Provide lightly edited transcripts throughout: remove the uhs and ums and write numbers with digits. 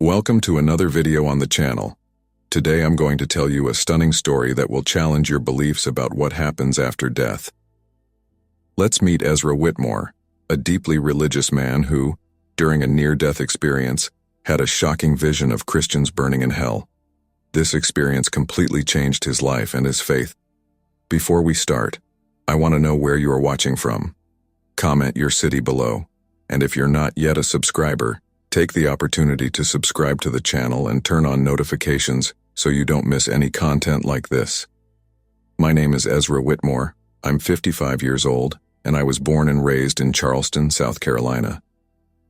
Welcome to another video on the channel. Today I'm going to tell you a stunning story that will challenge your beliefs about what happens after death. Let's meet Ezra Whitmore, a deeply religious man who, during a near-death experience, had a shocking vision of Christians burning in hell. This experience completely changed his life and his faith. Before we start, I want to know where you are watching from. Comment your city below, and if you're not yet a subscriber, take the opportunity to subscribe to the channel and turn on notifications so you don't miss any content like this. My name is Ezra Whitmore. I'm 55 years old, and I was born and raised in Charleston, South Carolina.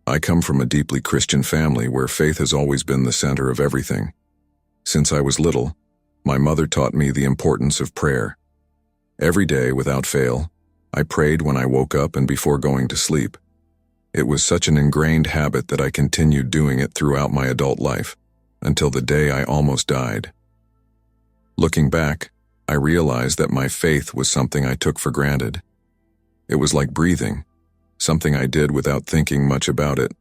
I come from a deeply Christian family where faith has always been the center of everything. Since I was little, my mother taught me the importance of prayer. Every day, without fail, I prayed when I woke up and before going to sleep. It was such an ingrained habit that I continued doing it throughout my adult life, until the day I almost died. Looking back, I realized that my faith was something I took for granted. It was like breathing, something I did without thinking much about it.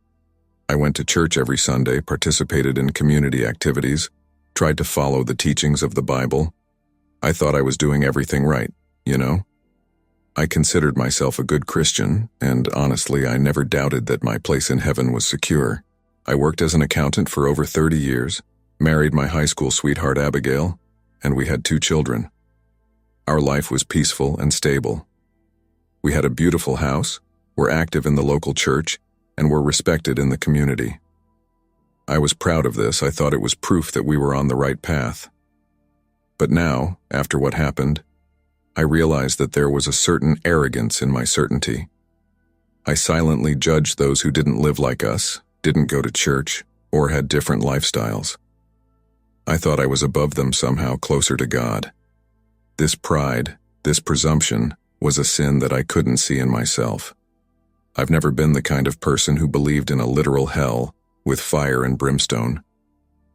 I went to church every Sunday, participated in community activities, tried to follow the teachings of the Bible. I thought I was doing everything right, you know? I considered myself a good Christian, and honestly, I never doubted that my place in heaven was secure. I worked as an accountant for over 30 years, married my high school sweetheart Abigail, and we had 2 children. Our life was peaceful and stable. We had a beautiful house, were active in the local church, and were respected in the community. I was proud of this. I thought it was proof that we were on the right path. But now, after what happened, I realized that there was a certain arrogance in my certainty. I silently judged those who didn't live like us, didn't go to church, or had different lifestyles. I thought I was above them somehow, closer to God. This pride, this presumption, was a sin that I couldn't see in myself. I've never been the kind of person who believed in a literal hell with fire and brimstone.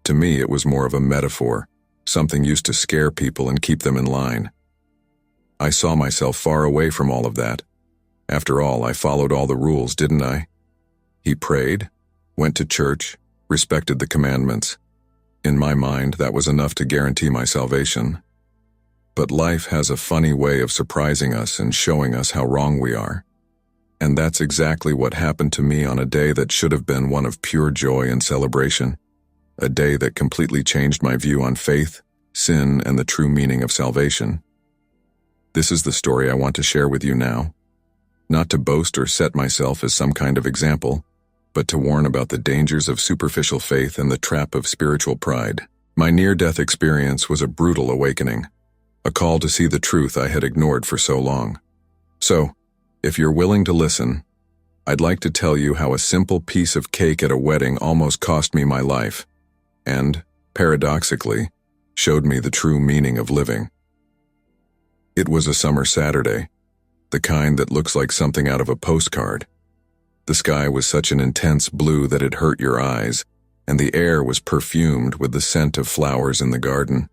To me, it was more of a metaphor, something used to scare people and keep them in line. I saw myself far away from all of that. After all, I followed all the rules, didn't I? He prayed, went to church, respected the commandments. In my mind, that was enough to guarantee my salvation. But life has a funny way of surprising us and showing us how wrong we are. And that's exactly what happened to me on a day that should have been one of pure joy and celebration. A day that completely changed my view on faith, sin, and the true meaning of salvation. This is the story I want to share with you now. Not to boast or set myself as some kind of example, but to warn about the dangers of superficial faith and the trap of spiritual pride. My near-death experience was a brutal awakening, a call to see the truth I had ignored for so long. So, if you're willing to listen, I'd like to tell you how a simple piece of cake at a wedding almost cost me my life, and, paradoxically, showed me the true meaning of living. It was a summer Saturday, the kind that looks like something out of a postcard. The sky was such an intense blue that it hurt your eyes, and the air was perfumed with the scent of flowers in the garden.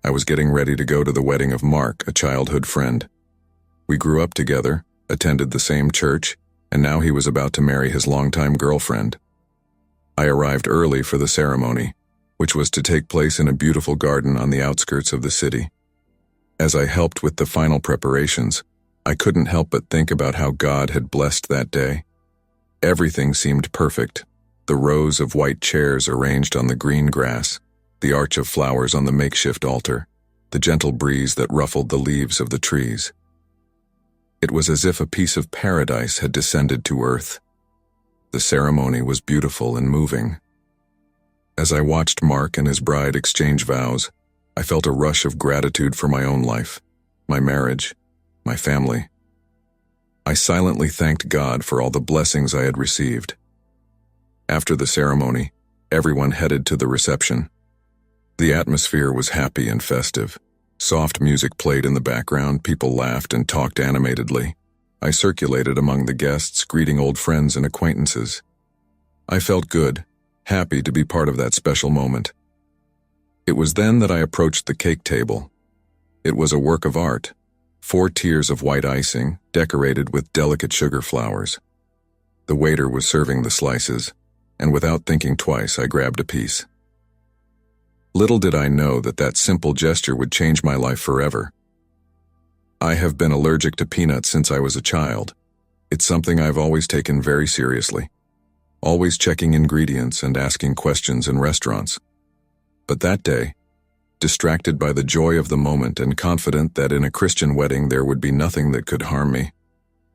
I was getting ready to go to the wedding of Mark, a childhood friend. We grew up together, attended the same church, and now he was about to marry his longtime girlfriend. I arrived early for the ceremony, which was to take place in a beautiful garden on the outskirts of the city. As I helped with the final preparations, I couldn't help but think about how God had blessed that day. Everything seemed perfect. The rows of white chairs arranged on the green grass, the arch of flowers on the makeshift altar, the gentle breeze that ruffled the leaves of the trees. It was as if a piece of paradise had descended to earth. The ceremony was beautiful and moving. As I watched Mark and his bride exchange vows, I felt a rush of gratitude for my own life, my marriage, my family. I silently thanked God for all the blessings I had received. After the ceremony, everyone headed to the reception. The atmosphere was happy and festive. Soft music played in the background, people laughed and talked animatedly. I circulated among the guests, greeting old friends and acquaintances. I felt good, happy to be part of that special moment. It was then that I approached the cake table. It was a work of art, 4 tiers of white icing, decorated with delicate sugar flowers. The waiter was serving the slices. and without thinking twice, I grabbed a piece. Little did I know that that simple gesture would change my life forever. I have been allergic to peanuts since I was a child. It's something I've always taken very seriously, always checking ingredients and asking questions in restaurants. But that day, distracted by the joy of the moment and confident that in a Christian wedding there would be nothing that could harm me,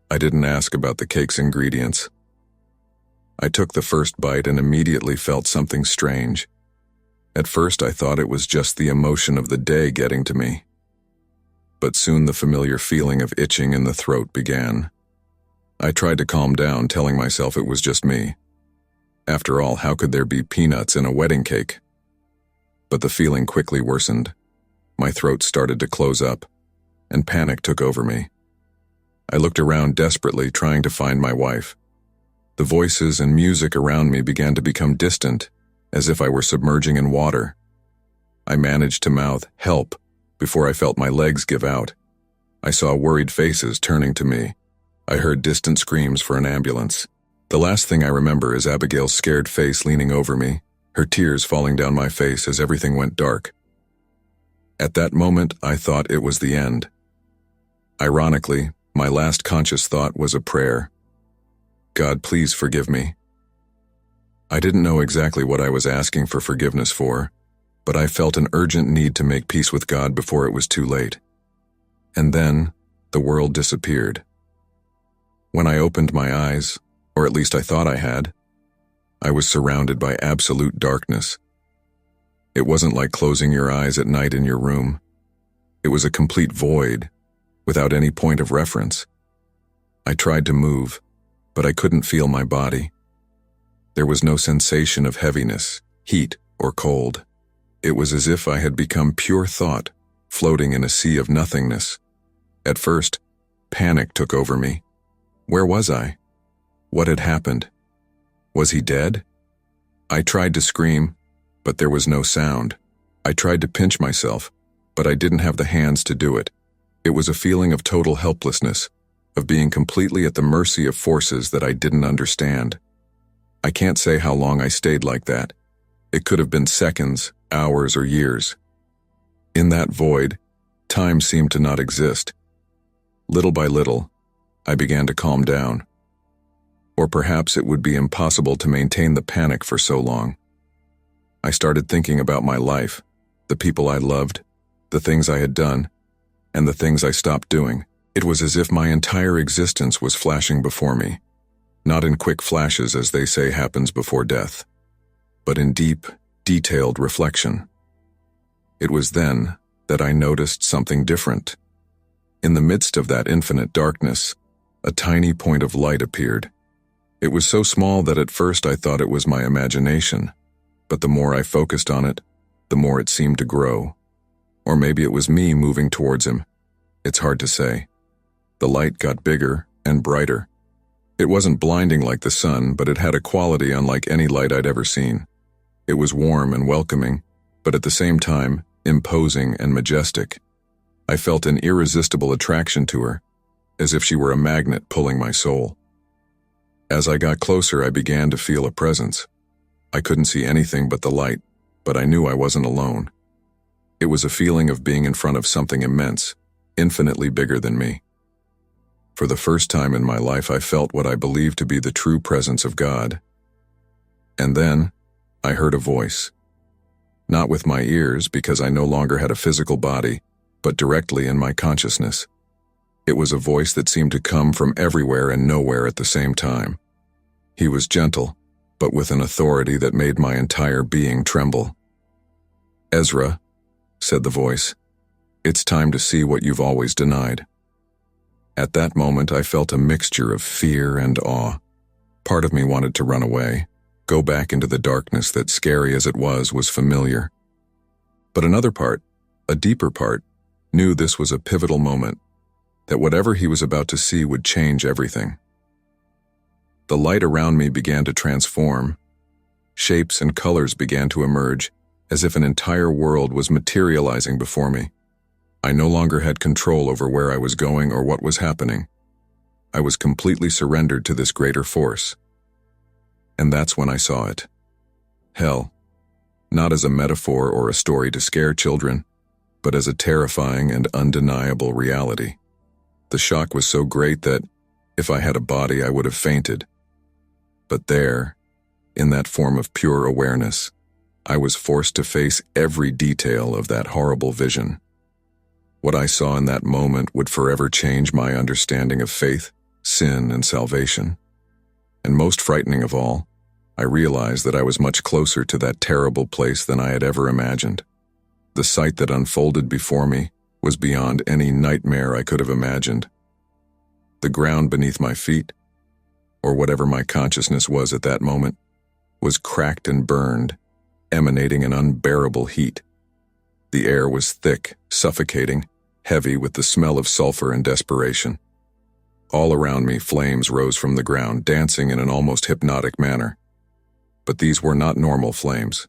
I didn't ask about the cake's ingredients. I took the first bite and immediately felt something strange. At first I thought it was just the emotion of the day getting to me. But soon the familiar feeling of itching in the throat began. I tried to calm down, telling myself it was just me. After all, how could there be peanuts in a wedding cake? But the feeling quickly worsened. My throat started to close up, and panic took over me. I looked around desperately, trying to find my wife. The voices and music around me began to become distant, as if I were submerging in water. I managed to mouth, "Help," before I felt my legs give out. I saw worried faces turning to me. I heard distant screams for an ambulance. The last thing I remember is Abigail's scared face leaning over me, her tears falling down my face as everything went dark. At that moment, I thought it was the end. Ironically, my last conscious thought was a prayer. God, please forgive me. I didn't know exactly what I was asking for forgiveness for, but I felt an urgent need to make peace with God before it was too late. And then, the world disappeared. When I opened my eyes, or at least I thought I had, I was surrounded by absolute darkness. It wasn't like closing your eyes at night in your room. It was a complete void, without any point of reference. I tried to move, but I couldn't feel my body. There was no sensation of heaviness, heat, or cold. It was as if I had become pure thought, floating in a sea of nothingness. At first, panic took over me. Where was I? What had happened? Was he dead? I tried to scream, but there was no sound. I tried to pinch myself, but I didn't have the hands to do it. It was a feeling of total helplessness, of being completely at the mercy of forces that I didn't understand. I can't say how long I stayed like that. It could have been seconds, hours, or years. In that void, time seemed to not exist. Little by little, I began to calm down. Or perhaps it would be impossible to maintain the panic for so long. I started thinking about my life, the people I loved, the things I had done, and the things I stopped doing. It was as if my entire existence was flashing before me, not in quick flashes as they say happens before death, but in deep, detailed reflection. It was then that I noticed something different. In the midst of that infinite darkness, a tiny point of light appeared. It was so small that at first I thought it was my imagination, but the more I focused on it, the more it seemed to grow. Or maybe it was me moving towards him. It's hard to say. The light got bigger and brighter. It wasn't blinding like the sun, but it had a quality unlike any light I'd ever seen. It was warm and welcoming, but at the same time, imposing and majestic. I felt an irresistible attraction to her, as if she were a magnet pulling my soul. As I got closer, I began to feel a presence. I couldn't see anything but the light, but I knew I wasn't alone. It was a feeling of being in front of something immense, infinitely bigger than me. For the first time in my life, I felt what I believed to be the true presence of God. And then, I heard a voice. Not with my ears, because I no longer had a physical body, but directly in my consciousness. It was a voice that seemed to come from everywhere and nowhere at the same time. He was gentle, but with an authority that made my entire being tremble. "Ezra," said the voice, "it's time to see what you've always denied." At that moment, I felt a mixture of fear and awe. Part of me wanted to run away, go back into the darkness that, scary as it was familiar. But another part, a deeper part, knew this was a pivotal moment, that whatever he was about to see would change everything. The light around me began to transform. Shapes and colors began to emerge, as if an entire world was materializing before me. I no longer had control over where I was going or what was happening. I was completely surrendered to this greater force. And that's when I saw it. Hell, not as a metaphor or a story to scare children, but as a terrifying and undeniable reality. The shock was so great that, if I had a body, I would have fainted. But there, in that form of pure awareness, I was forced to face every detail of that horrible vision. What I saw in that moment would forever change my understanding of faith, sin, and salvation. And most frightening of all, I realized that I was much closer to that terrible place than I had ever imagined. The sight that unfolded before me was beyond any nightmare I could have imagined. The ground beneath my feet, or whatever my consciousness was at that moment, was cracked and burned, emanating an unbearable heat. The air was thick, suffocating, heavy with the smell of sulfur and desperation. All around me, flames rose from the ground, dancing in an almost hypnotic manner. But these were not normal flames.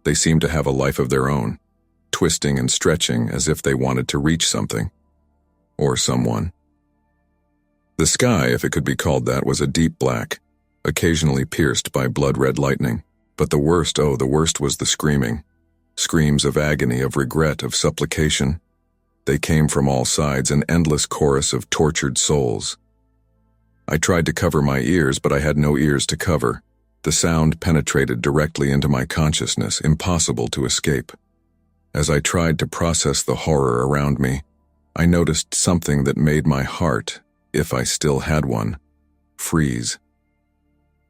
They seemed to have a life of their own, twisting and stretching as if they wanted to reach something, or someone. The sky, if it could be called that, was a deep black, occasionally pierced by blood-red lightning. But the worst was the screaming. Screams of agony, of regret, of supplication. They came from all sides, an endless chorus of tortured souls. I tried to cover my ears, but I had no ears to cover. The sound penetrated directly into my consciousness, impossible to escape. As I tried to process the horror around me, I noticed something that made my heart, if I still had one, freeze.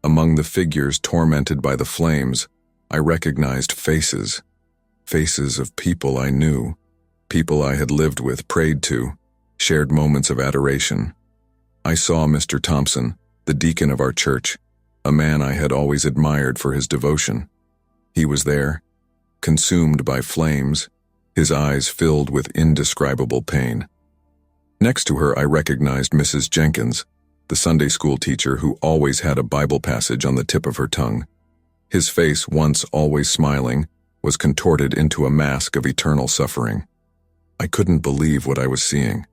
Among the figures tormented by the flames, I recognized faces. Faces of people I knew, people I had lived with, prayed to, shared moments of adoration. I saw Mr. Thompson, the deacon of our church, a man I had always admired for his devotion. He was there, consumed by flames, his eyes filled with indescribable pain. Next to her, I recognized Mrs. Jenkins, the Sunday school teacher who always had a Bible passage on the tip of her tongue. His face, once always smiling, was contorted into a mask of eternal suffering. I couldn't believe what I was seeing.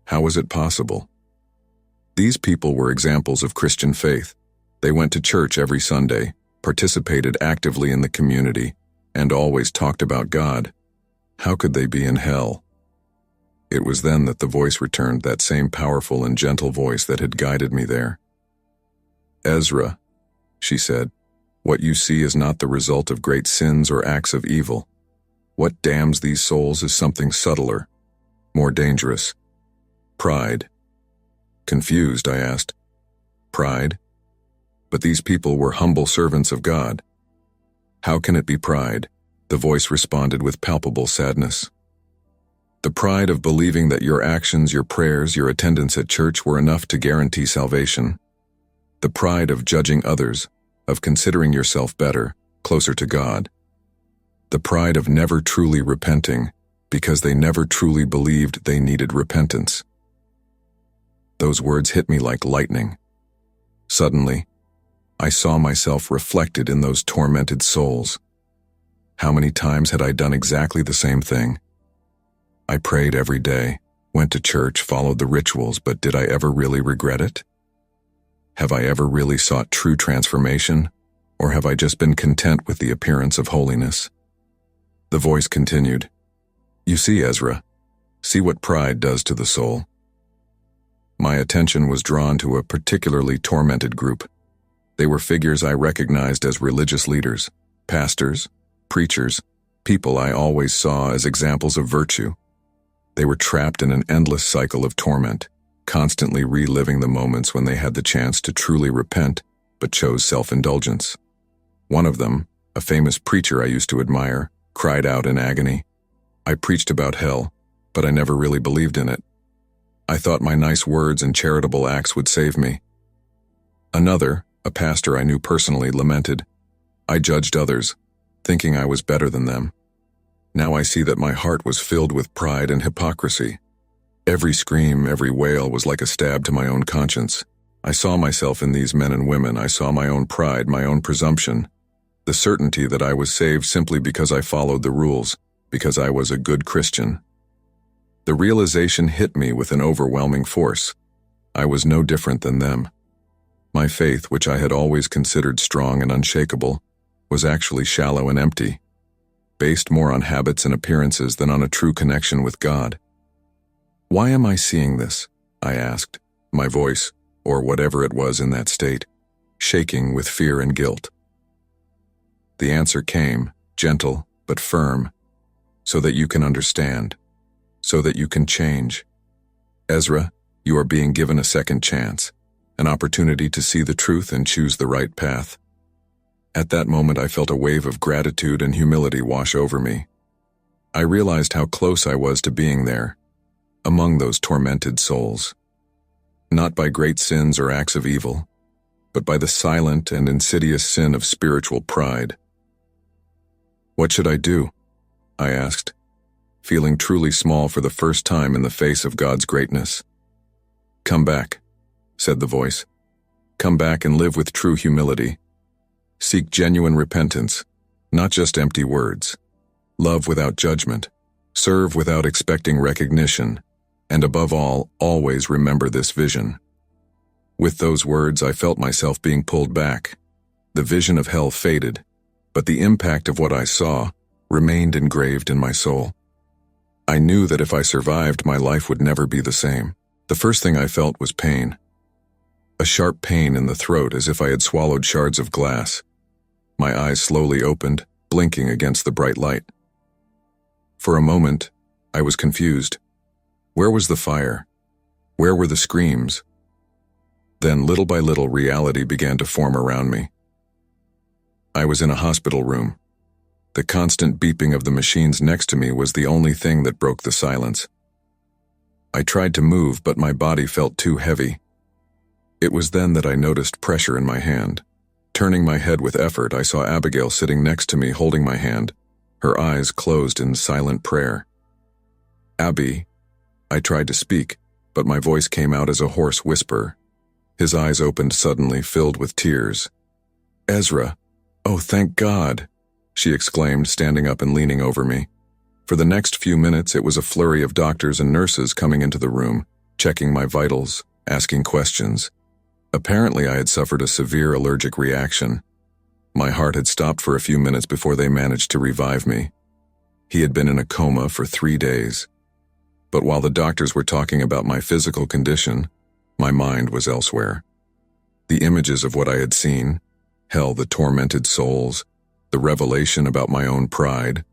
How was it possible? These people were examples of Christian faith. They went to church every Sunday, participated actively in the community, and always talked about God. How could they be in hell? It was then that the voice returned, that same powerful and gentle voice that had guided me there. "Ezra," she said, "what you see is not the result of great sins or acts of evil. What damns these souls is something subtler, more dangerous. Pride." Confused, I asked, "Pride? But these people were humble servants of God." "How can it be pride?" The voice responded with palpable sadness. "The pride of believing that your actions, your prayers, your attendance at church were enough to guarantee salvation. The pride of judging others, of considering yourself better, closer to God. The pride of never truly repenting, because they never truly believed they needed repentance." Those words hit me like lightning. Suddenly, I saw myself reflected in those tormented souls. How many times had I done exactly the same thing? I prayed every day, went to church, followed the rituals, but did I ever really regret it? Have I ever really sought true transformation, or have I just been content with the appearance of holiness? The voice continued, "You see, Ezra, see what pride does to the soul." My attention was drawn to a particularly tormented group. They were figures I recognized as religious leaders, pastors, preachers, people I always saw as examples of virtue. They were trapped in an endless cycle of torment, constantly reliving the moments when they had the chance to truly repent, but chose self-indulgence. One of them, a famous preacher I used to admire, cried out in agony, "I preached about hell, but I never really believed in it. I thought my nice words and charitable acts would save me." Another, a pastor I knew personally, lamented, "I judged others, thinking I was better than them. Now I see that my heart was filled with pride and hypocrisy. Every scream, every wail was like a stab to my own conscience. I saw myself in these men and women. I saw my own pride, my own presumption, the certainty that I was saved simply because I followed the rules, because I was a good Christian. The realization hit me with an overwhelming force. I was no different than them. My faith, which I had always considered strong and unshakable, was actually shallow and empty, based more on habits and appearances than on a true connection with God. "Why am I seeing this?" I asked, my voice, or whatever it was in that state, shaking with fear and guilt. The answer came, gentle but firm, "So that you can understand, so that you can change. Ezra, you are being given a second chance, an opportunity to see the truth and choose the right path." At that moment I felt a wave of gratitude and humility wash over me. I realized how close I was to being there, among those tormented souls. Not by great sins or acts of evil, but by the silent and insidious sin of spiritual pride. "What should I do?" I asked, feeling truly small for the first time in the face of God's greatness. "Come back," said the voice. "Come back and live with true humility. Seek genuine repentance, not just empty words. Love without judgment. Serve without expecting recognition. And above all, always remember this vision." With those words, I felt myself being pulled back. The vision of hell faded, but the impact of what I saw remained engraved in my soul. I knew that if I survived, my life would never be the same. The first thing I felt was pain. A sharp pain in the throat, as if I had swallowed shards of glass. My eyes slowly opened, blinking against the bright light. For a moment, I was confused. Where was the fire? Where were the screams? Then, little by little, reality began to form around me. I was in a hospital room. The constant beeping of the machines next to me was the only thing that broke the silence. I tried to move, but my body felt too heavy. It was then that I noticed pressure in my hand. Turning my head with effort, I saw Abigail sitting next to me holding my hand, her eyes closed in silent prayer. "Abby," I tried to speak, but my voice came out as a hoarse whisper. His eyes opened suddenly, filled with tears. "Ezra, oh thank God," she exclaimed, standing up and leaning over me. For the next few minutes, it was a flurry of doctors and nurses coming into the room, checking my vitals, asking questions. Apparently, I had suffered a severe allergic reaction. My heart had stopped for a few minutes before they managed to revive me. He had been in a coma for 3 days. But while the doctors were talking about my physical condition, my mind was elsewhere. The images of what I had seen, hell, the tormented souls, the revelation about my own pride,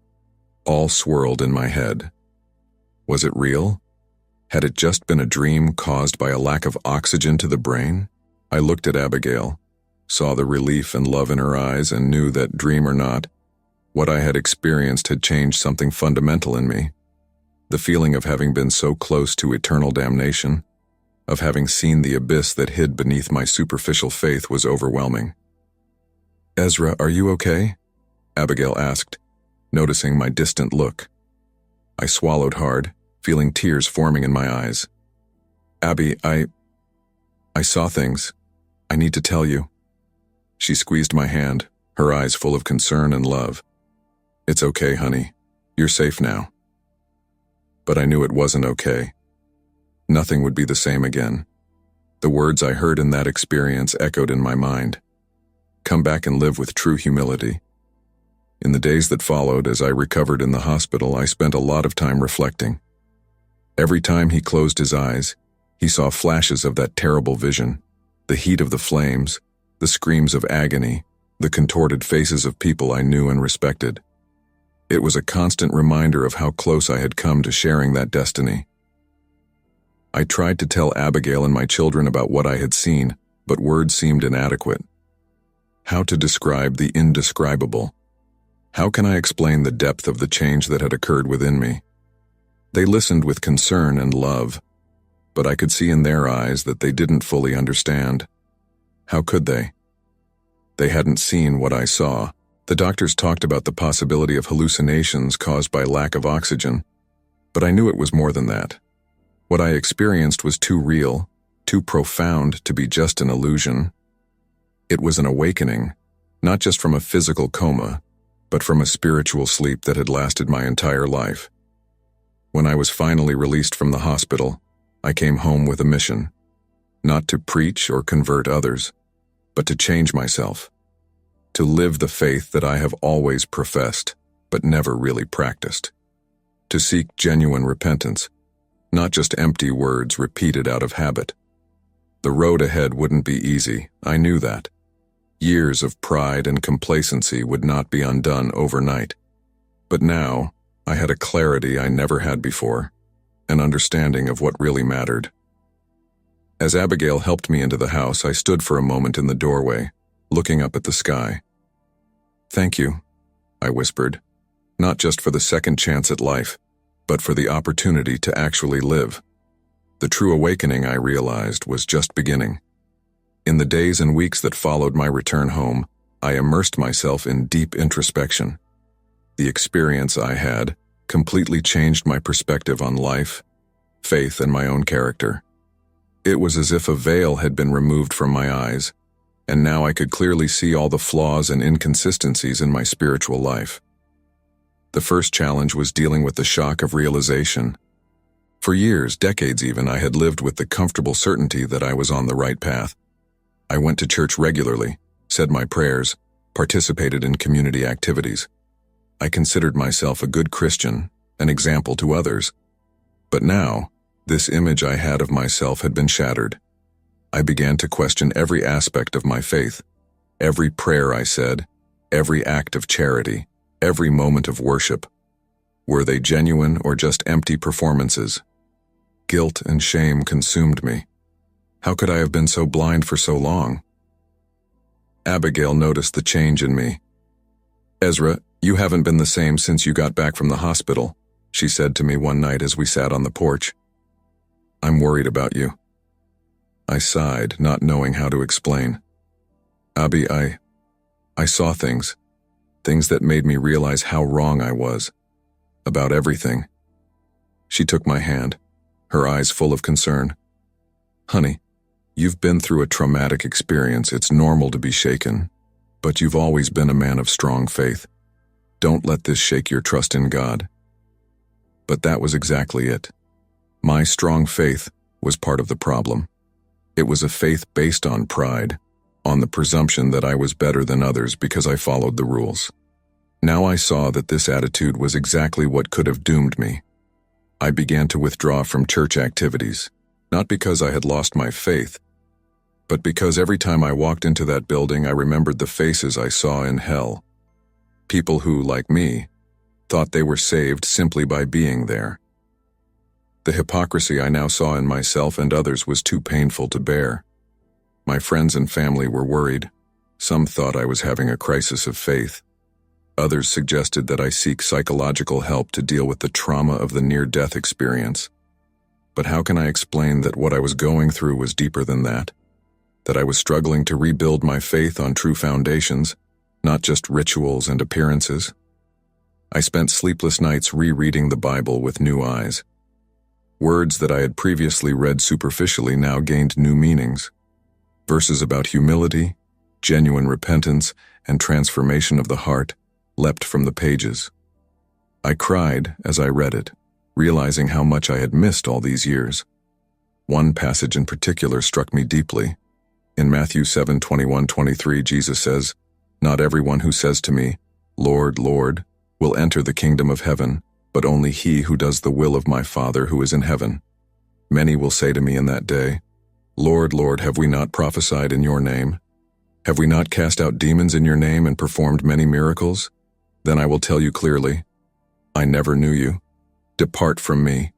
all swirled in my head. Was it real? Had it just been a dream caused by a lack of oxygen to the brain? I looked at Abigail, saw the relief and love in her eyes, and knew that, dream or not, what I had experienced had changed something fundamental in me. The feeling of having been so close to eternal damnation, of having seen the abyss that hid beneath my superficial faith, was overwhelming. "Ezra, are you okay?" Abigail asked, noticing my distant look. I swallowed hard, feeling tears forming in my eyes. "Abby, I saw things. I need to tell you." She squeezed my hand, her eyes full of concern and love. "It's okay, honey. You're safe now." But I knew it wasn't okay. Nothing would be the same again. The words I heard in that experience echoed in my mind. Come back and live with true humility. In the days that followed, as I recovered in the hospital, I spent a lot of time reflecting. Every time he closed his eyes, he saw flashes of that terrible vision, the heat of the flames, the screams of agony, the contorted faces of people I knew and respected. It was a constant reminder of how close I had come to sharing that destiny. I tried to tell Abigail and my children about what I had seen, but words seemed inadequate. How to describe the indescribable? How can I explain the depth of the change that had occurred within me? They listened with concern and love, but I could see in their eyes that they didn't fully understand. How could they? They hadn't seen what I saw. The doctors talked about the possibility of hallucinations caused by lack of oxygen, but I knew it was more than that. What I experienced was too real, too profound to be just an illusion. It was an awakening, not just from a physical coma, but from a spiritual sleep that had lasted my entire life. When I was finally released from the hospital, I came home with a mission, not to preach or convert others, but to change myself, to live the faith that I have always professed, but never really practiced, to seek genuine repentance, not just empty words repeated out of habit. The road ahead wouldn't be easy, I knew that. Years of pride and complacency would not be undone overnight. But now, I had a clarity I never had before, an understanding of what really mattered. As Abigail helped me into the house, I stood for a moment in the doorway, looking up at the sky. "Thank you," I whispered, "not just for the second chance at life, but for the opportunity to actually live." The true awakening, I realized, was just beginning. In the days and weeks that followed my return home, I immersed myself in deep introspection. The experience I had completely changed my perspective on life, faith, and my own character. It was as if a veil had been removed from my eyes, and now I could clearly see all the flaws and inconsistencies in my spiritual life. The first challenge was dealing with the shock of realization. For years, decades even, I had lived with the comfortable certainty that I was on the right path. I went to church regularly, said my prayers, participated in community activities. I considered myself a good Christian, an example to others. But now, this image I had of myself had been shattered. I began to question every aspect of my faith, every prayer I said, every act of charity, every moment of worship. Were they genuine or just empty performances? Guilt and shame consumed me. How could I have been so blind for so long? Abigail noticed the change in me. "Ezra, you haven't been the same since you got back from the hospital," she said to me one night as we sat on the porch. "I'm worried about you." I sighed, not knowing how to explain. "Abby, I saw things that made me realize how wrong I was. About everything." She took my hand, her eyes full of concern. "Honey, you've been through a traumatic experience. It's normal to be shaken, but you've always been a man of strong faith. Don't let this shake your trust in God." But that was exactly it. My strong faith was part of the problem. It was a faith based on pride, on the presumption that I was better than others because I followed the rules. Now I saw that this attitude was exactly what could have doomed me. I began to withdraw from church activities, not because I had lost my faith, but because every time I walked into that building I remembered the faces I saw in hell. People who, like me, thought they were saved simply by being there. The hypocrisy I now saw in myself and others was too painful to bear. My friends and family were worried. Some thought I was having a crisis of faith. Others suggested that I seek psychological help to deal with the trauma of the near-death experience. But how can I explain that what I was going through was deeper than that? That I was struggling to rebuild my faith on true foundations, not just rituals and appearances? I spent sleepless nights rereading the Bible with new eyes. Words that I had previously read superficially now gained new meanings. Verses about humility, genuine repentance, and transformation of the heart leapt from the pages. I cried as I read it, realizing how much I had missed all these years. One passage in particular struck me deeply. In Matthew 7:21-23, Jesus says, "Not everyone who says to me, 'Lord, Lord,' will enter the kingdom of heaven, but only he who does the will of my Father who is in heaven. Many will say to me in that day, 'Lord, Lord, have we not prophesied in your name? Have we not cast out demons in your name and performed many miracles?' Then I will tell you clearly, 'I never knew you. Depart from me,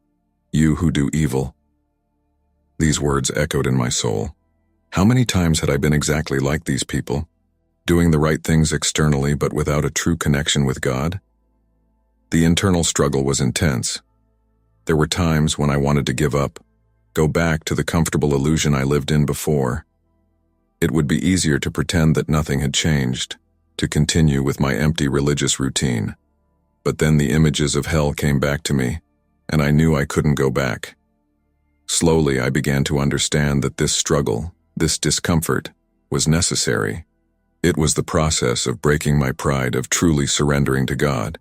you who do evil.'" These words echoed in my soul. How many times had I been exactly like these people, doing the right things externally but without a true connection with God? The internal struggle was intense. There were times when I wanted to give up, go back to the comfortable illusion I lived in before. It would be easier to pretend that nothing had changed, to continue with my empty religious routine. But then the images of hell came back to me, and I knew I couldn't go back. Slowly, I began to understand that this struggle, this discomfort, was necessary. It was the process of breaking my pride, of truly surrendering to God.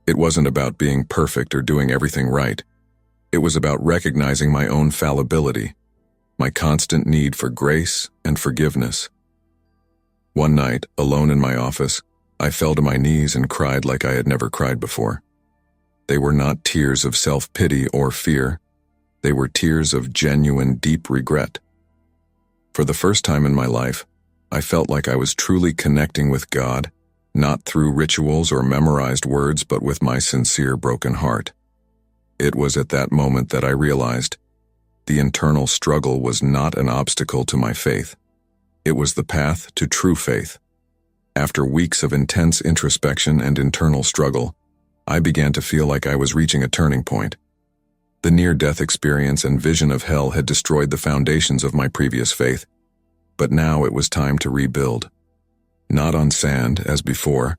It wasn't about being perfect or doing everything right. It was about recognizing my own fallibility, my constant need for grace and forgiveness. One night, alone in my office, I fell to my knees and cried like I had never cried before. They were not tears of self-pity or fear. They were tears of genuine, deep regret. For the first time in my life, I felt like I was truly connecting with God, not through rituals or memorized words, but with my sincere, broken heart. It was at that moment that I realized the internal struggle was not an obstacle to my faith. It was the path to true faith. After weeks of intense introspection and internal struggle, I began to feel like I was reaching a turning point. The near-death experience and vision of hell had destroyed the foundations of my previous faith, but now it was time to rebuild. Not on sand, as before,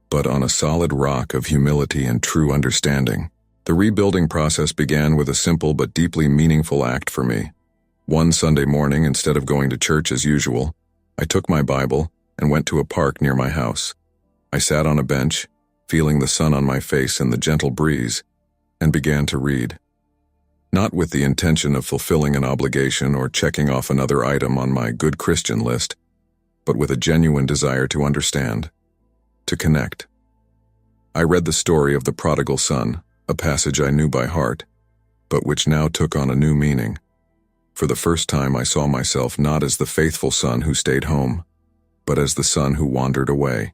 but on a solid rock of humility and true understanding. The rebuilding process began with a simple but deeply meaningful act for me. One Sunday morning, instead of going to church as usual, I took my Bible and went to a park near my house. I sat on a bench, feeling the sun on my face and the gentle breeze, and began to read. Not with the intention of fulfilling an obligation or checking off another item on my good Christian list, but with a genuine desire to understand, to connect. I read the story of the prodigal son, a passage I knew by heart, but which now took on a new meaning. For the first time I saw myself not as the faithful son who stayed home, but as the son who wandered away,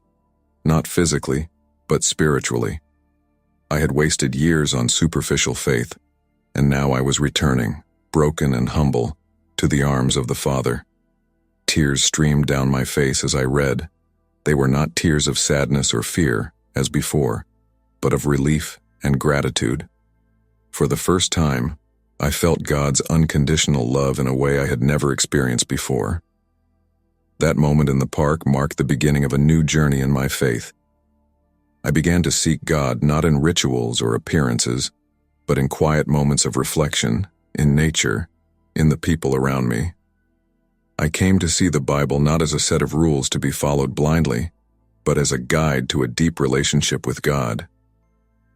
not physically, but spiritually. I had wasted years on superficial faith, and now I was returning, broken and humble, to the arms of the Father. Tears streamed down my face as I read. They were not tears of sadness or fear, as before, but of relief and gratitude. For the first time, I felt God's unconditional love in a way I had never experienced before. That moment in the park marked the beginning of a new journey in my faith. I began to seek God not in rituals or appearances, but in quiet moments of reflection, in nature, in the people around me. I came to see the Bible not as a set of rules to be followed blindly, but as a guide to a deep relationship with God.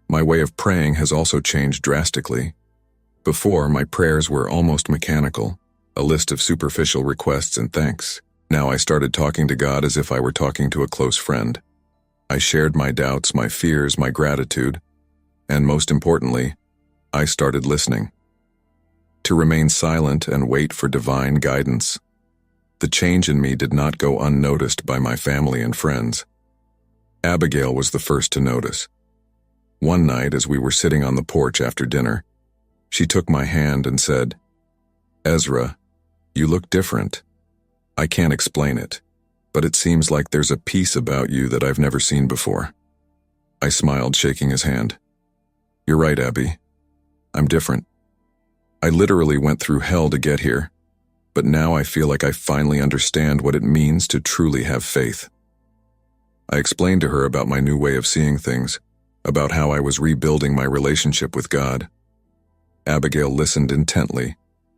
My way of praying has also changed drastically. Before, my prayers were almost mechanical, a list of superficial requests and thanks. Now I started talking to God as if I were talking to a close friend. I shared my doubts, my fears, my gratitude, and most importantly, I started listening. To remain silent and wait for divine guidance. The change in me did not go unnoticed by my family and friends. Abigail was the first to notice. One night, as we were sitting on the porch after dinner, she took my hand and said, "Ezra, you look different. I can't explain it, but it seems like there's a peace about you that I've never seen before." I smiled, shaking his hand. "You're right, Abby. I'm different. I literally went through hell to get here, but now I feel like I finally understand what it means to truly have faith." I explained to her about my new way of seeing things, about how I was rebuilding my relationship with God. Abigail listened intently,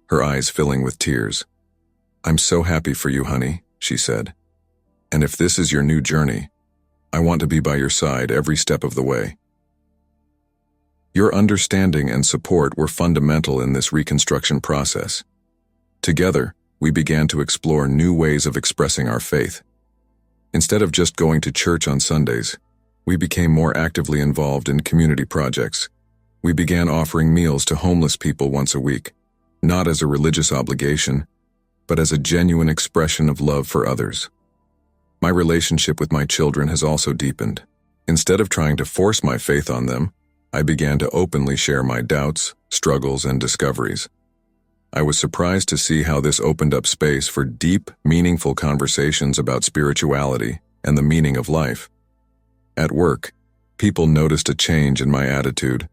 her eyes filling with tears. "I'm so happy for you, honey," she said. "And if this is your new journey, I want to be by your side every step of the way." Your understanding and support were fundamental in this reconstruction process. Together, we began to explore new ways of expressing our faith. Instead of just going to church on Sundays, we became more actively involved in community projects. We began offering meals to homeless people once a week, not as a religious obligation, but as a genuine expression of love for others. My relationship with my children has also deepened. Instead of trying to force my faith on them, I began to openly share my doubts, struggles, and discoveries. I was surprised to see how this opened up space for deep, meaningful conversations about spirituality and the meaning of life. At work, people noticed a change in my attitude.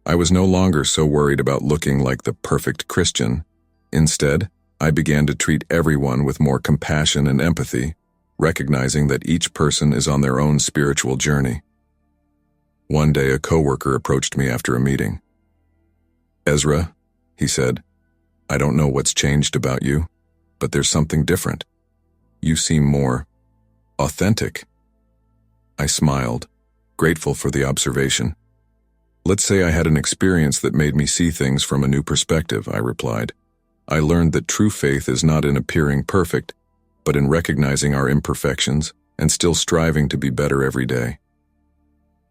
I was no longer so worried about looking like the perfect Christian. Instead, I began to treat everyone with more compassion and empathy, recognizing that each person is on their own spiritual journey. One day, a coworker approached me after a meeting. "Ezra," he said, "I don't know what's changed about you, but there's something different. You seem more authentic." I smiled, grateful for the observation. "Let's say I had an experience that made me see things from a new perspective," I replied. "I learned that true faith is not in appearing perfect, but in recognizing our imperfections and still striving to be better every day.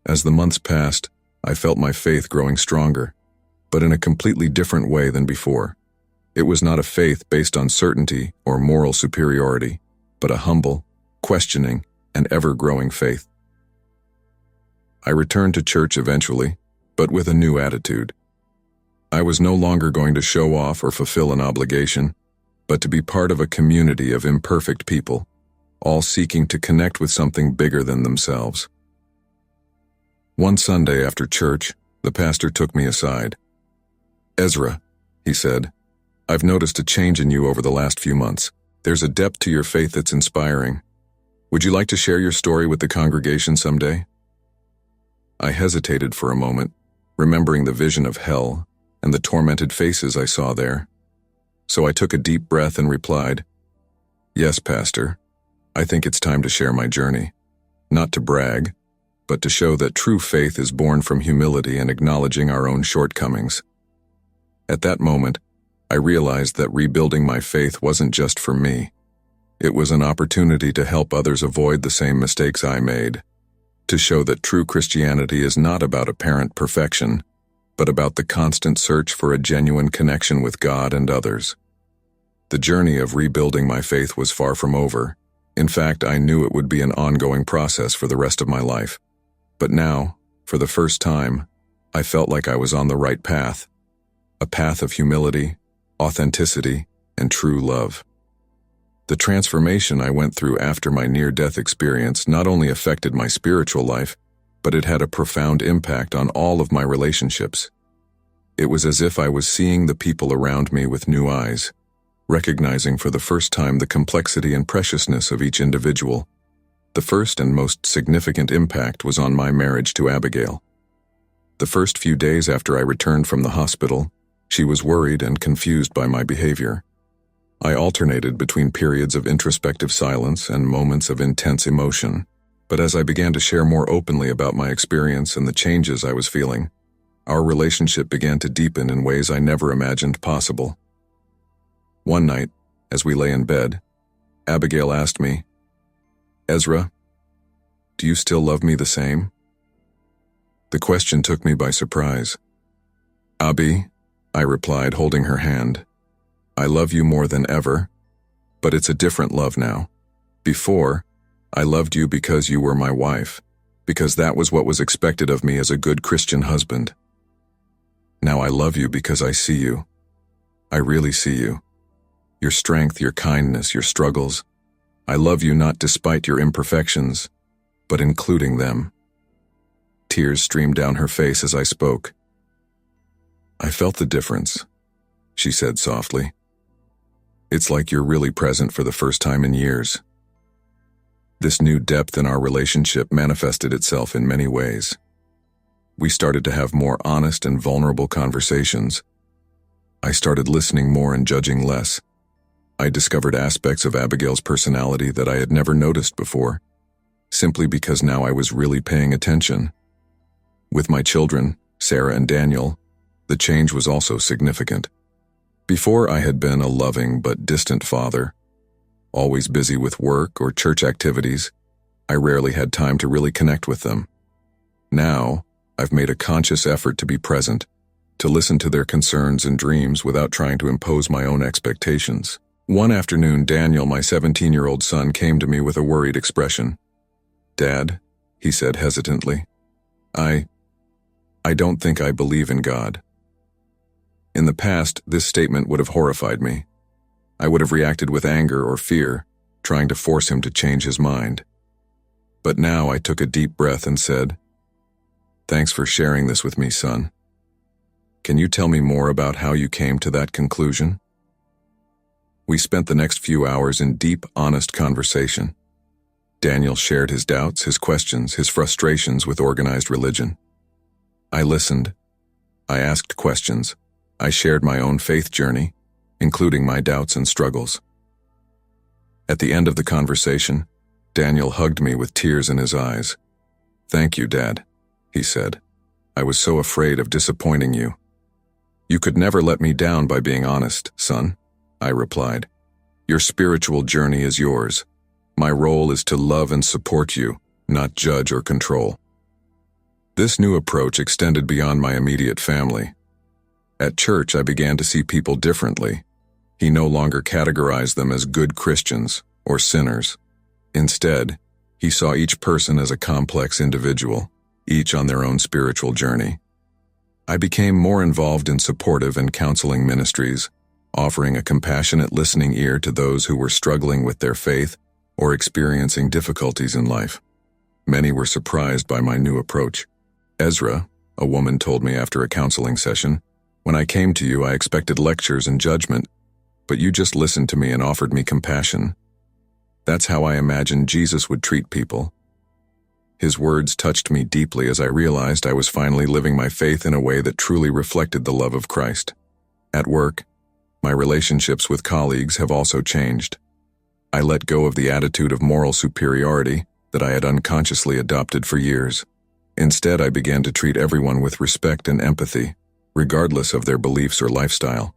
As the months passed, I felt my faith growing stronger, but in a completely different way than before. It was not a faith based on certainty or moral superiority, but a humble, questioning, and ever-growing faith. I returned to church eventually, but with a new attitude. I was no longer going to show off or fulfill an obligation, but to be part of a community of imperfect people, all seeking to connect with something bigger than themselves. One Sunday after church, the pastor took me aside. "Ezra," he said, "I've noticed a change in you over the last few months. There's a depth to your faith that's inspiring. Would you like to share your story with the congregation someday?" I hesitated for a moment, remembering the vision of hell and the tormented faces I saw there. So I took a deep breath and replied, "Yes, Pastor, I think it's time to share my journey. Not to brag, but to show that true faith is born from humility and acknowledging our own shortcomings." At that moment, I realized that rebuilding my faith wasn't just for me. It was an opportunity to help others avoid the same mistakes I made, to show that true Christianity is not about apparent perfection, but about the constant search for a genuine connection with God and others. The journey of rebuilding my faith was far from over. In fact, I knew it would be an ongoing process for the rest of my life. But now, for the first time, I felt like I was on the right path, a path of humility, authenticity, and true love. The transformation I went through after my near-death experience not only affected my spiritual life, but it had a profound impact on all of my relationships. It was as if I was seeing the people around me with new eyes, recognizing for the first time the complexity and preciousness of each individual. The first and most significant impact was on my marriage to Abigail. The first few days after I returned from the hospital, she was worried and confused by my behavior. I alternated between periods of introspective silence and moments of intense emotion, but as I began to share more openly about my experience and the changes I was feeling, our relationship began to deepen in ways I never imagined possible. One night, as we lay in bed, Abigail asked me, "Ezra, do you still love me the same?" The question took me by surprise. "Abi," I replied, holding her hand, "I love you more than ever, but it's a different love now. Before, I loved you because you were my wife, because that was what was expected of me as a good Christian husband. Now I love you because I see you. I really see you. Your strength, your kindness, your struggles. I love you not despite your imperfections, but including them." Tears streamed down her face as I spoke. "I felt the difference," she said softly. "It's like you're really present for the first time in years." This new depth in our relationship manifested itself in many ways. We started to have more honest and vulnerable conversations. I started listening more and judging less. I discovered aspects of Abigail's personality that I had never noticed before, simply because now I was really paying attention. With my children, Sarah and Daniel, the change was also significant. Before, I had been a loving but distant father, always busy with work or church activities. I rarely had time to really connect with them. Now, I've made a conscious effort to be present, to listen to their concerns and dreams without trying to impose my own expectations. One afternoon, Daniel, my 17-year-old son, came to me with a worried expression. "Dad," he said hesitantly, I don't think I believe in God." In the past, this statement would have horrified me. I would have reacted with anger or fear, trying to force him to change his mind. But now I took a deep breath and said, "Thanks for sharing this with me, son. Can you tell me more about how you came to that conclusion?" We spent the next few hours in deep, honest conversation. Daniel shared his doubts, his questions, his frustrations with organized religion. I listened. I asked questions. I shared my own faith journey, including my doubts and struggles. At the end of the conversation, Daniel hugged me with tears in his eyes. "Thank you, Dad," he said. "I was so afraid of disappointing you." "You could never let me down by being honest, son," I replied. Your spiritual journey is yours. My role is to love and support you, not judge or control. This new approach extended beyond my immediate family. At church, I began to see people differently. He no longer categorized them as good Christians or sinners. Instead, he saw each person as a complex individual, each on their own spiritual journey. I became more involved in supportive and counseling ministries, offering a compassionate listening ear to those who were struggling with their faith or experiencing difficulties in life. Many were surprised by my new approach. Ezra, a woman told me after a counseling session, "When I came to you, I expected lectures and judgment, but you just listened to me and offered me compassion. That's how I imagined Jesus would treat people." His words touched me deeply as I realized I was finally living my faith in a way that truly reflected the love of Christ. At work, my relationships with colleagues have also changed. I let go of the attitude of moral superiority that I had unconsciously adopted for years. Instead, I began to treat everyone with respect and empathy, regardless of their beliefs or lifestyle.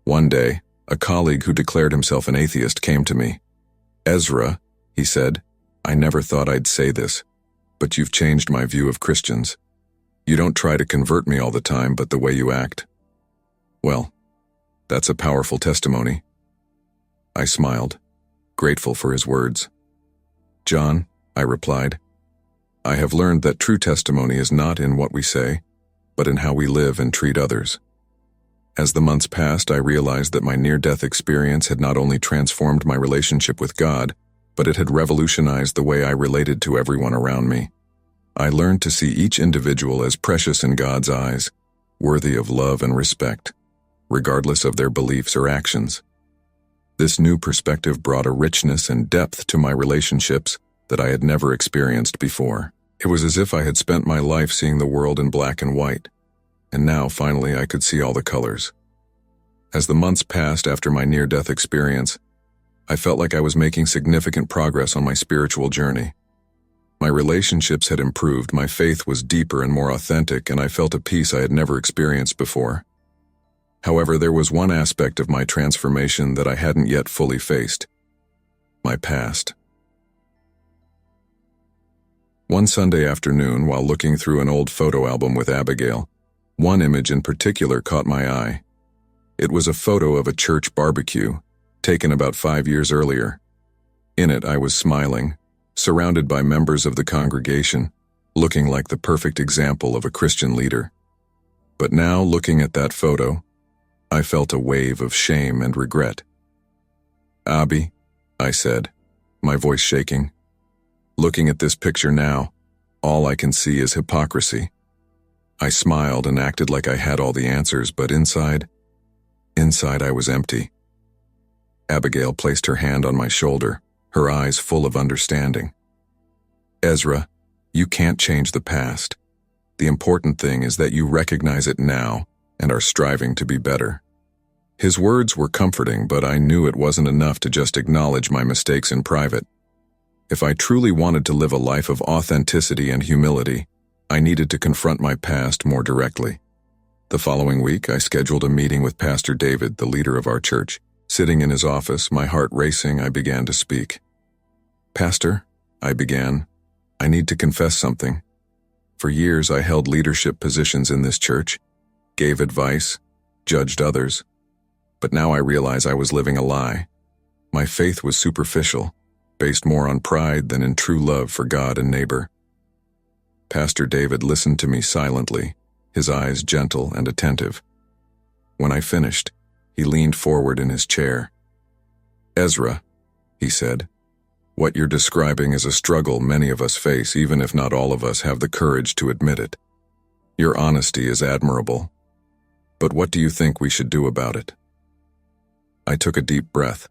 One day, a colleague who declared himself an atheist came to me. "Ezra," he said, "I never thought I'd say this, but you've changed my view of Christians. You don't try to convert me all the time, but the way you act." Well, that's a powerful testimony. I smiled, grateful for his words. "John," I replied, "I have learned that true testimony is not in what we say, but in how we live and treat others." As the months passed, I realized that my near-death experience had not only transformed my relationship with God, but it had revolutionized the way I related to everyone around me. I learned to see each individual as precious in God's eyes, worthy of love and respect, regardless of their beliefs or actions. This new perspective brought a richness and depth to my relationships that I had never experienced before. It was as if I had spent my life seeing the world in black and white, and now finally I could see all the colors. As the months passed after my near-death experience, I felt like I was making significant progress on my spiritual journey. My relationships had improved, my faith was deeper and more authentic, and I felt a peace I had never experienced before. However, there was one aspect of my transformation that I hadn't yet fully faced: my past. One Sunday afternoon, while looking through an old photo album with Abigail, one image in particular caught my eye. It was a photo of a church barbecue, taken about 5 years earlier. In it, I was smiling, surrounded by members of the congregation, looking like the perfect example of a Christian leader. But now, looking at that photo, I felt a wave of shame and regret. "Abby," I said, my voice shaking. "Looking at this picture now, all I can see is hypocrisy." I smiled and acted like I had all the answers, but inside I was empty. Abigail placed her hand on my shoulder, her eyes full of understanding. "Ezra, you can't change the past. The important thing is that you recognize it now and are striving to be better." His words were comforting, but I knew it wasn't enough to just acknowledge my mistakes in private. If I truly wanted to live a life of authenticity and humility, I needed to confront my past more directly. The following week, I scheduled a meeting with Pastor David, the leader of our church. Sitting in his office, my heart racing, I began to speak. "Pastor," I began, "I need to confess something. For years, I held leadership positions in this church, gave advice, judged others. But now I realize I was living a lie. My faith was superficial, based more on pride than in true love for God and neighbor." Pastor David listened to me silently, his eyes gentle and attentive. When I finished, he leaned forward in his chair. "Ezra," he said, "what you're describing is a struggle many of us face, even if not all of us have the courage to admit it. Your honesty is admirable. But what do you think we should do about it?" I took a deep breath.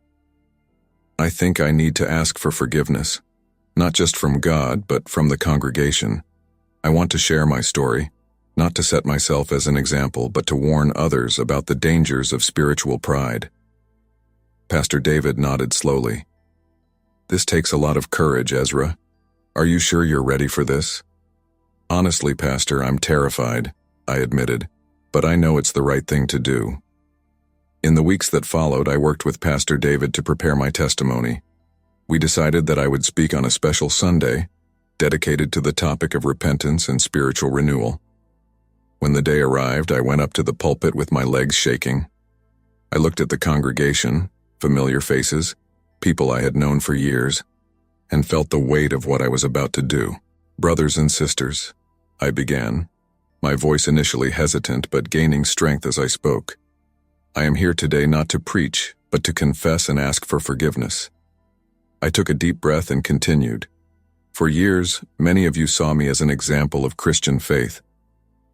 "I think I need to ask for forgiveness, not just from God, but from the congregation. I want to share my story, not to set myself as an example, but to warn others about the dangers of spiritual pride." Pastor David nodded slowly. "This takes a lot of courage, Ezra. Are you sure you're ready for this?" "Honestly, Pastor, I'm terrified," I admitted, "but I know it's the right thing to do." In the weeks that followed, I worked with Pastor David to prepare my testimony. We decided that I would speak on a special Sunday, dedicated to the topic of repentance and spiritual renewal. When the day arrived, I went up to the pulpit with my legs shaking. I looked at the congregation, familiar faces, people I had known for years, and felt the weight of what I was about to do. Brothers and sisters, I began, my voice initially hesitant but gaining strength as I spoke. I am here today not to preach, but to confess and ask for forgiveness. I took a deep breath and continued. For years, many of you saw me as an example of Christian faith.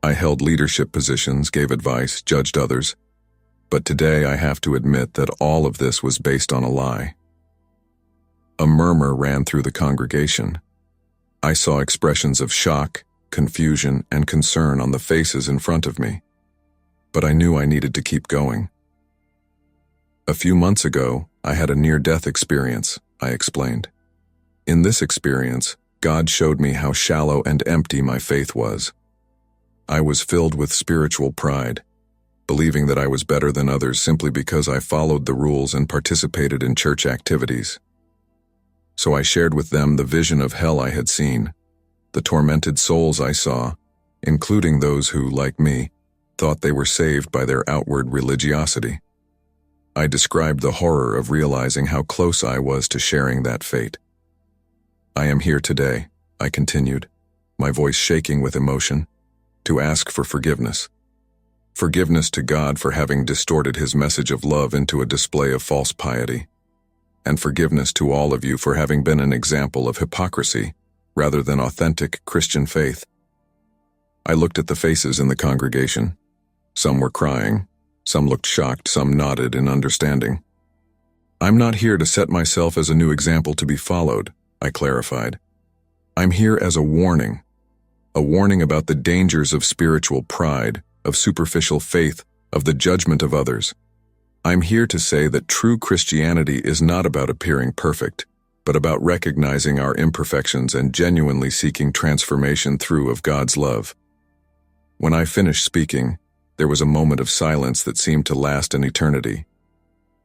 I held leadership positions, gave advice, judged others. But today I have to admit that all of this was based on a lie. A murmur ran through the congregation. I saw expressions of shock, confusion, and concern on the faces in front of me. But I knew I needed to keep going. A few months ago, I had a near-death experience, I explained. In this experience, God showed me how shallow and empty my faith was. I was filled with spiritual pride, believing that I was better than others simply because I followed the rules and participated in church activities. So I shared with them the vision of hell I had seen, the tormented souls I saw, including those who, like me, thought they were saved by their outward religiosity. I described the horror of realizing how close I was to sharing that fate. I am here today, I continued, my voice shaking with emotion, to ask for forgiveness. Forgiveness to God for having distorted his message of love into a display of false piety. And forgiveness to all of you for having been an example of hypocrisy rather than authentic Christian faith. I looked at the faces in the congregation. Some were crying, some looked shocked, some nodded in understanding. I'm not here to set myself as a new example to be followed, I clarified. I'm here as a warning about the dangers of spiritual pride, of superficial faith, of the judgment of others. I'm here to say that true Christianity is not about appearing perfect, but about recognizing our imperfections and genuinely seeking transformation through of God's love. When I finished speaking, there was a moment of silence that seemed to last an eternity.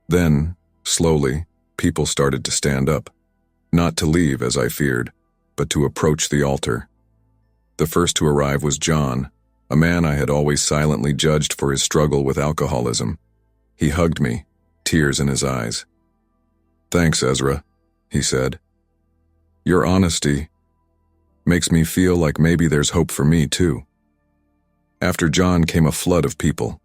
Then, slowly, people started to stand up, not to leave as I feared, but to approach the altar. The first to arrive was John, a man I had always silently judged for his struggle with alcoholism. He hugged me, tears in his eyes. Thanks, Ezra, he said. Your honesty makes me feel like maybe there's hope for me too. After John came a flood of people.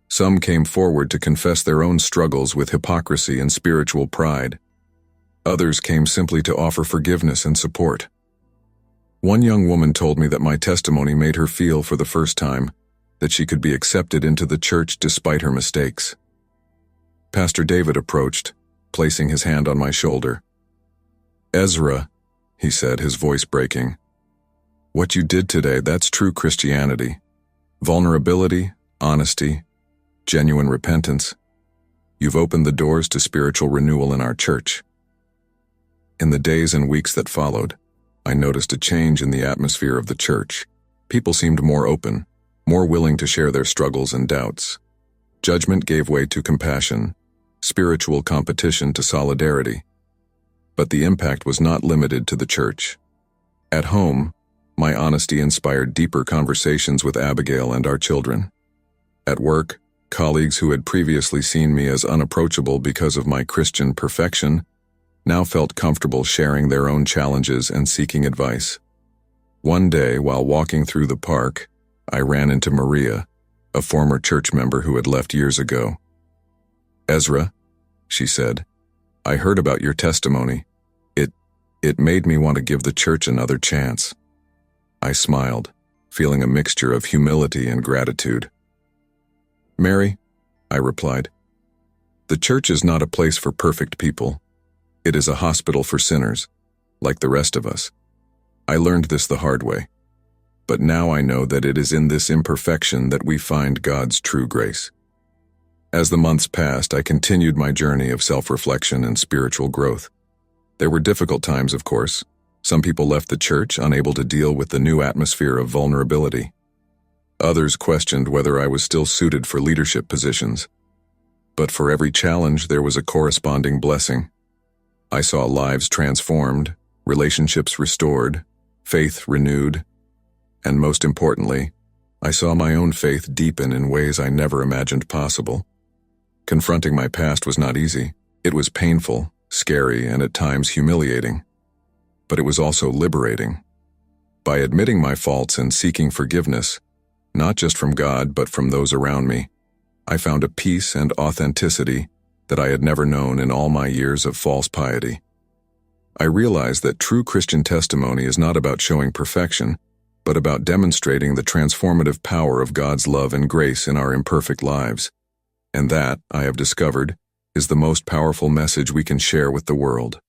Some came forward to confess their own struggles with hypocrisy and spiritual pride. Others came simply to offer forgiveness and support. One young woman told me that my testimony made her feel for the first time that she could be accepted into the church despite her mistakes. Pastor David approached, placing his hand on my shoulder. Ezra, he said, his voice breaking. What you did today, that's true Christianity. Vulnerability, honesty, genuine repentance. You've opened the doors to spiritual renewal in our church. In the days and weeks that followed, I noticed a change in the atmosphere of the church. People seemed more open, more willing to share their struggles and doubts. Judgment gave way to compassion, spiritual competition to solidarity. But the impact was not limited to the church. At home, my honesty inspired deeper conversations with Abigail and our children. At work, colleagues who had previously seen me as unapproachable because of my Christian perfection now felt comfortable sharing their own challenges and seeking advice. One day, while walking through the park, I ran into Maria, a former church member who had left years ago. Ezra, she said, I heard about your testimony. It made me want to give the church another chance. I smiled, feeling a mixture of humility and gratitude. Mary, I replied, the church is not a place for perfect people. It is a hospital for sinners, like the rest of us. I learned this the hard way. But now I know that it is in this imperfection that we find God's true grace. As the months passed, I continued my journey of self-reflection and spiritual growth. There were difficult times, of course. Some people left the church, unable to deal with the new atmosphere of vulnerability. Others questioned whether I was still suited for leadership positions. But for every challenge, there was a corresponding blessing. I saw lives transformed, relationships restored, faith renewed, and most importantly, I saw my own faith deepen in ways I never imagined possible. Confronting my past was not easy. It was painful, scary, and at times humiliating. But it was also liberating. By admitting my faults and seeking forgiveness, not just from God but from those around me, I found a peace and authenticity that I had never known in all my years of false piety. I realized that true Christian testimony is not about showing perfection, but about demonstrating the transformative power of God's love and grace in our imperfect lives. And that, I have discovered, is the most powerful message we can share with the world.